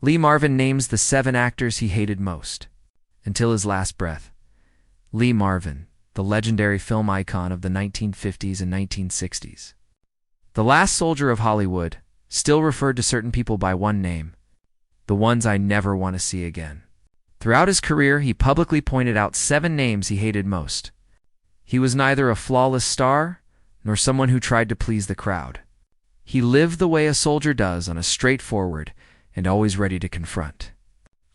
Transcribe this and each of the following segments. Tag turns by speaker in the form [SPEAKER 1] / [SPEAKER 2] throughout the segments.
[SPEAKER 1] Lee Marvin names the 7 actors he hated most. Until his last breath. Lee Marvin, the legendary film icon of the 1950s and 1960s. The last soldier of Hollywood, still referred to certain people by one name, the ones I never want to see again. Throughout his career, he publicly pointed out 7 names he hated most. He was neither a flawless star, nor someone who tried to please the crowd. He lived the way a soldier does, on a straightforward and always ready to confront.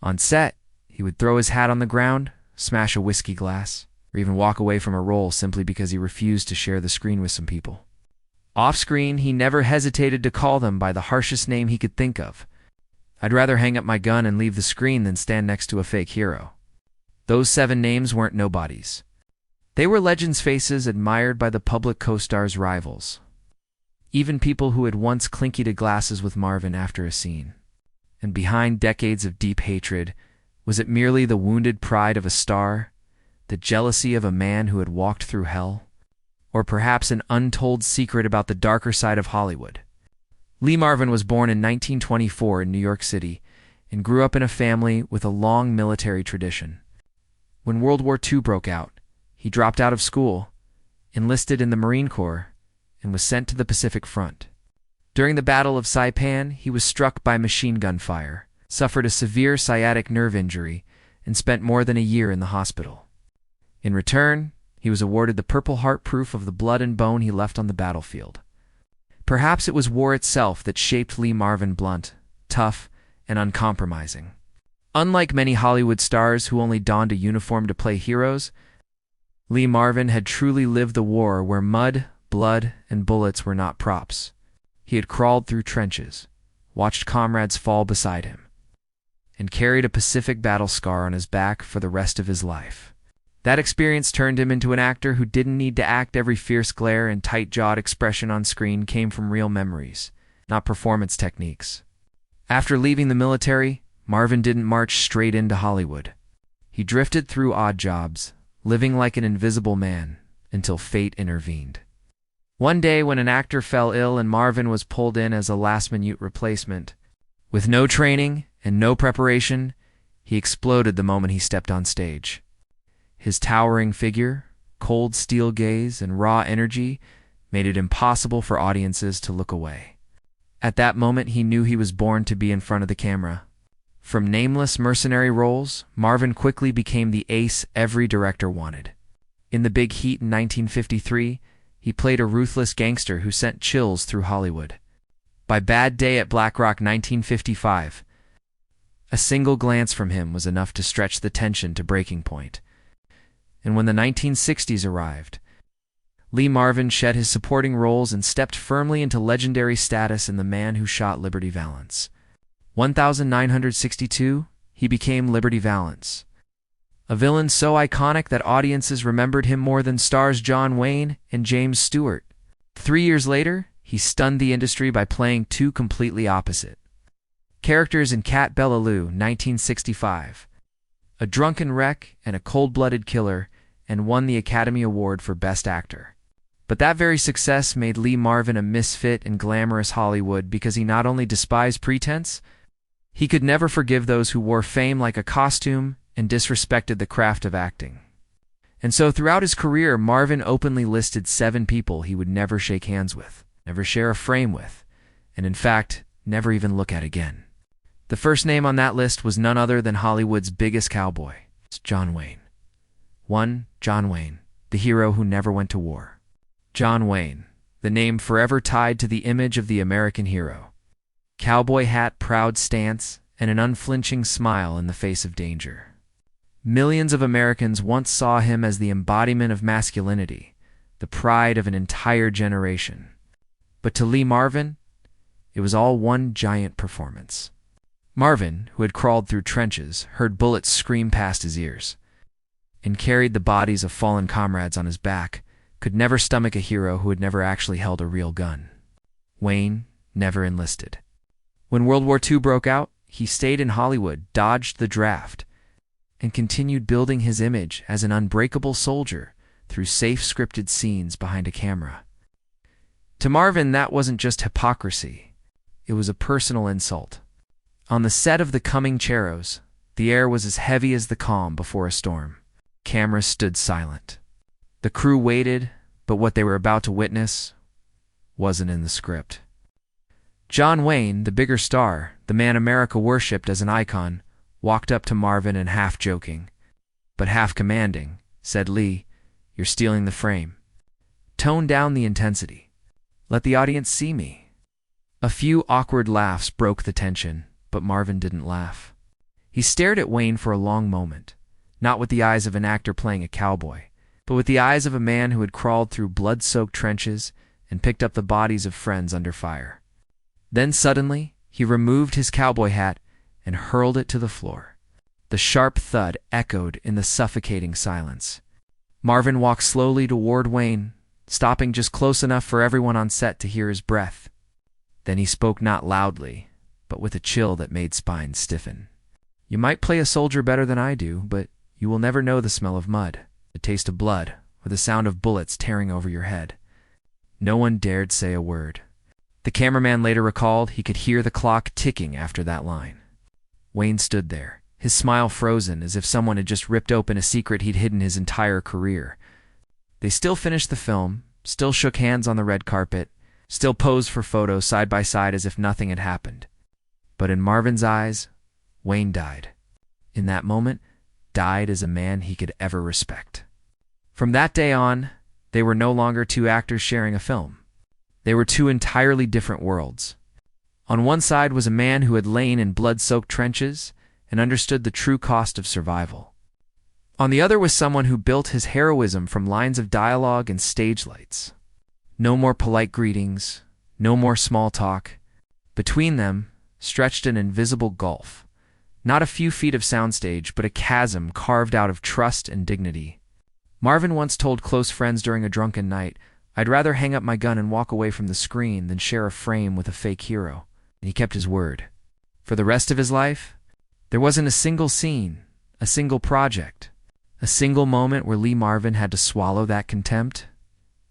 [SPEAKER 1] On set, he would throw his hat on the ground, smash a whiskey glass, or even walk away from a role simply because he refused to share the screen with some people. Off-screen, he never hesitated to call them by the harshest name he could think of. I'd rather hang up my gun and leave the screen than stand next to a fake hero. Those 7 names weren't nobodies. They were legends' faces admired by the public co-stars' rivals. Even people who had once clinkied glasses with Marvin after a scene. And behind decades of deep hatred, was it merely the wounded pride of a star, the jealousy of a man who had walked through hell, or perhaps an untold secret about the darker side of Hollywood? Lee Marvin was born in 1924 in New York City and grew up in a family with a long military tradition. When World War II broke out, he dropped out of school, enlisted in the Marine Corps, and was sent to the Pacific Front. During the Battle of Saipan, he was struck by machine gun fire, suffered a severe sciatic nerve injury, and spent more than a year in the hospital. In return, he was awarded the Purple Heart proof of the blood and bone he left on the battlefield. Perhaps it was war itself that shaped Lee Marvin blunt, tough, and uncompromising. Unlike many Hollywood stars who only donned a uniform to play heroes, Lee Marvin had truly lived the war where mud, blood, and bullets were not props. He had crawled through trenches, watched comrades fall beside him, and carried a Pacific battle scar on his back for the rest of his life. That experience turned him into an actor who didn't need to act. Every fierce glare and tight-jawed expression on screen came from real memories, not performance techniques. After leaving the military, Marvin didn't march straight into Hollywood. He drifted through odd jobs, living like an invisible man, until fate intervened. One day when an actor fell ill and Marvin was pulled in as a last-minute replacement, with no training and no preparation, he exploded the moment he stepped on stage. His towering figure, cold steel gaze, and raw energy made it impossible for audiences to look away. At that moment, he knew he was born to be in front of the camera. From nameless mercenary roles, Marvin quickly became the ace every director wanted. In The Big Heat in 1953, he played a ruthless gangster who sent chills through Hollywood. By Bad Day at Black Rock 1955, a single glance from him was enough to stretch the tension to breaking point. And when the 1960s arrived, Lee Marvin shed his supporting roles and stepped firmly into legendary status in The Man Who Shot Liberty Valance. 1962, he became Liberty Valance, a villain so iconic that audiences remembered him more than stars John Wayne and James Stewart. 3 years later, he stunned the industry by playing 2 completely opposite characters in Cat Bellaloo 1965, a drunken wreck and a cold-blooded killer, and won the Academy Award for Best Actor. But that very success made Lee Marvin a misfit in glamorous Hollywood because he not only despised pretense, he could never forgive those who wore fame like a costume and disrespected the craft of acting. And so throughout his career, Marvin openly listed 7 people he would never shake hands with, never share a frame with, and in fact, never even look at again. The first name on that list was none other than Hollywood's biggest cowboy, John Wayne. 1. John Wayne, the hero who never went to war. John Wayne, the name forever tied to the image of the American hero. Cowboy hat, proud stance, and an unflinching smile in the face of danger. Millions of Americans once saw him as the embodiment of masculinity, the pride of an entire generation. But to Lee Marvin, it was all one giant performance. Marvin, who had crawled through trenches, heard bullets scream past his ears, and carried the bodies of fallen comrades on his back, could never stomach a hero who had never actually held a real gun. Wayne never enlisted. When World War II broke out, he stayed in Hollywood, dodged the draft, and continued building his image as an unbreakable soldier through safe scripted scenes behind a camera. To Marvin, that wasn't just hypocrisy. It was a personal insult. On the set of The Coming Cheros, the air was as heavy as the calm before a storm. Cameras stood silent. The crew waited, but what they were about to witness wasn't in the script. John Wayne, the bigger star, the man America worshipped as an icon, walked up to Marvin and, half joking, but half commanding, said, "Lee, you're stealing the frame. Tone down the intensity. Let the audience see me." A few awkward laughs broke the tension, but Marvin didn't laugh. He stared at Wayne for a long moment, not with the eyes of an actor playing a cowboy, but with the eyes of a man who had crawled through blood-soaked trenches and picked up the bodies of friends under fire. Then suddenly, he removed his cowboy hat and hurled it to the floor. The sharp thud echoed in the suffocating silence. Marvin walked slowly toward Wayne, stopping just close enough for everyone on set to hear his breath. Then he spoke, not loudly, but with a chill that made spines stiffen. "You might play a soldier better than I do, but you will never know the smell of mud, the taste of blood, or the sound of bullets tearing over your head." No one dared say a word. The cameraman later recalled he could hear the clock ticking after that line. Wayne stood there, his smile frozen, as if someone had just ripped open a secret he'd hidden his entire career. They still finished the film, still shook hands on the red carpet, still posed for photos side by side as if nothing had happened. But in Marvin's eyes, Wayne died. In that moment, died as a man he could ever respect. From that day on, they were no longer two actors sharing a film. They were two entirely different worlds. On one side was a man who had lain in blood-soaked trenches and understood the true cost of survival. On the other was someone who built his heroism from lines of dialogue and stage lights. No more polite greetings, no more small talk. Between them stretched an invisible gulf. Not a few feet of soundstage, but a chasm carved out of trust and dignity. Marvin once told close friends during a drunken night, "I'd rather hang up my gun and walk away from the screen than share a frame with a fake hero." And he kept his word. For the rest of his life, there wasn't a single scene, a single project, a single moment where Lee Marvin had to swallow that contempt.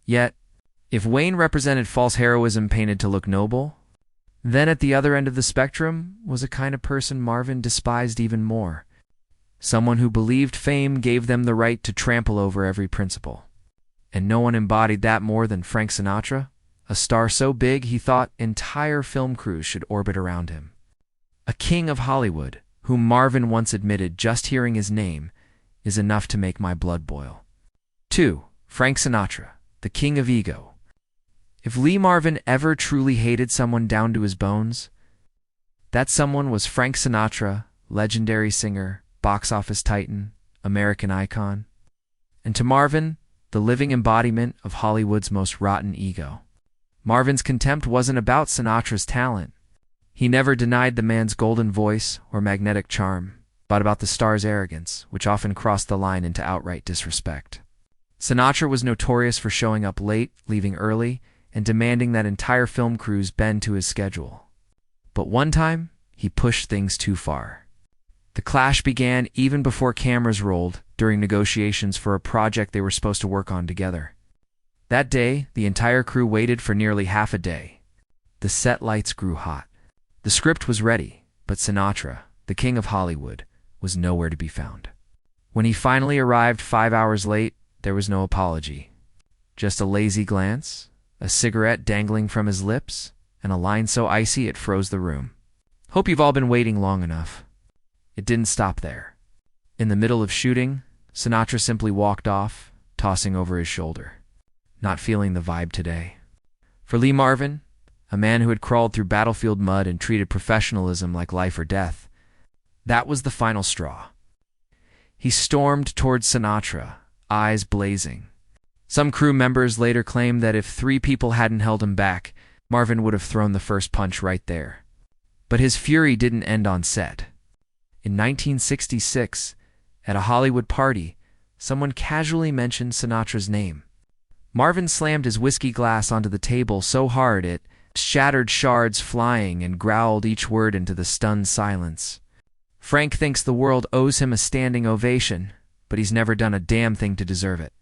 [SPEAKER 1] Yet, if Wayne represented false heroism painted to look noble, then at the other end of the spectrum was a kind of person Marvin despised even more. Someone who believed fame gave them the right to trample over every principle. And no one embodied that more than Frank Sinatra, a star so big he thought entire film crews should orbit around him. A king of Hollywood, whom Marvin once admitted just hearing his name is enough to make my blood boil. 2. Frank Sinatra, the king of ego. If Lee Marvin ever truly hated someone down to his bones, that someone was Frank Sinatra, legendary singer, box office titan, American icon. And to Marvin, the living embodiment of Hollywood's most rotten ego. Marvin's contempt wasn't about Sinatra's talent. He never denied the man's golden voice or magnetic charm, but about the star's arrogance, which often crossed the line into outright disrespect. Sinatra was notorious for showing up late, leaving early, and demanding that entire film crews bend to his schedule. But one time, he pushed things too far. The clash began even before cameras rolled during negotiations for a project they were supposed to work on together. That day, the entire crew waited for nearly half a day. The set lights grew hot. The script was ready, but Sinatra, the king of Hollywood, was nowhere to be found. When he finally arrived 5 hours late, there was no apology. Just a lazy glance, a cigarette dangling from his lips, and a line so icy it froze the room. "Hope you've all been waiting long enough." It didn't stop there. In the middle of shooting, Sinatra simply walked off, tossing over his shoulder. Not feeling the vibe today. For Lee Marvin, a man who had crawled through battlefield mud and treated professionalism like life or death, that was the final straw. He stormed towards Sinatra, eyes blazing. Some crew members later claimed that if 3 people hadn't held him back, Marvin would have thrown the first punch right there. But his fury didn't end on set. In 1966, at a Hollywood party, someone casually mentioned Sinatra's name. Marvin slammed his whiskey glass onto the table so hard it shattered, shards flying, and growled each word into the stunned silence. "Frank thinks the world owes him a standing ovation, but he's never done a damn thing to deserve it."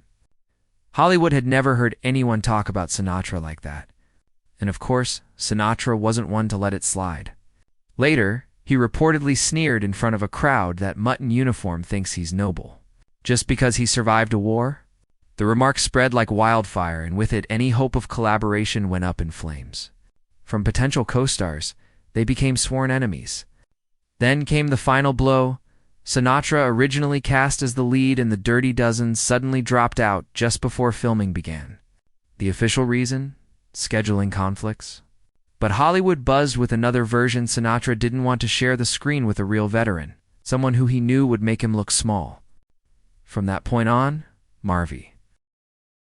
[SPEAKER 1] Hollywood had never heard anyone talk about Sinatra like that. And of course, Sinatra wasn't one to let it slide. Later, He reportedly sneered in front of a crowd that mutton uniform thinks he's noble. Just because he survived a war? The remark spread like wildfire, and with it any hope of collaboration went up in flames. From potential co-stars, they became sworn enemies. Then came the final blow. Sinatra, originally cast as the lead in The Dirty Dozen, suddenly dropped out just before filming began. The official reason? Scheduling conflicts. But Hollywood buzzed with another version. Sinatra didn't want to share the screen with a real veteran, someone who he knew would make him look small. From that point on, Marvin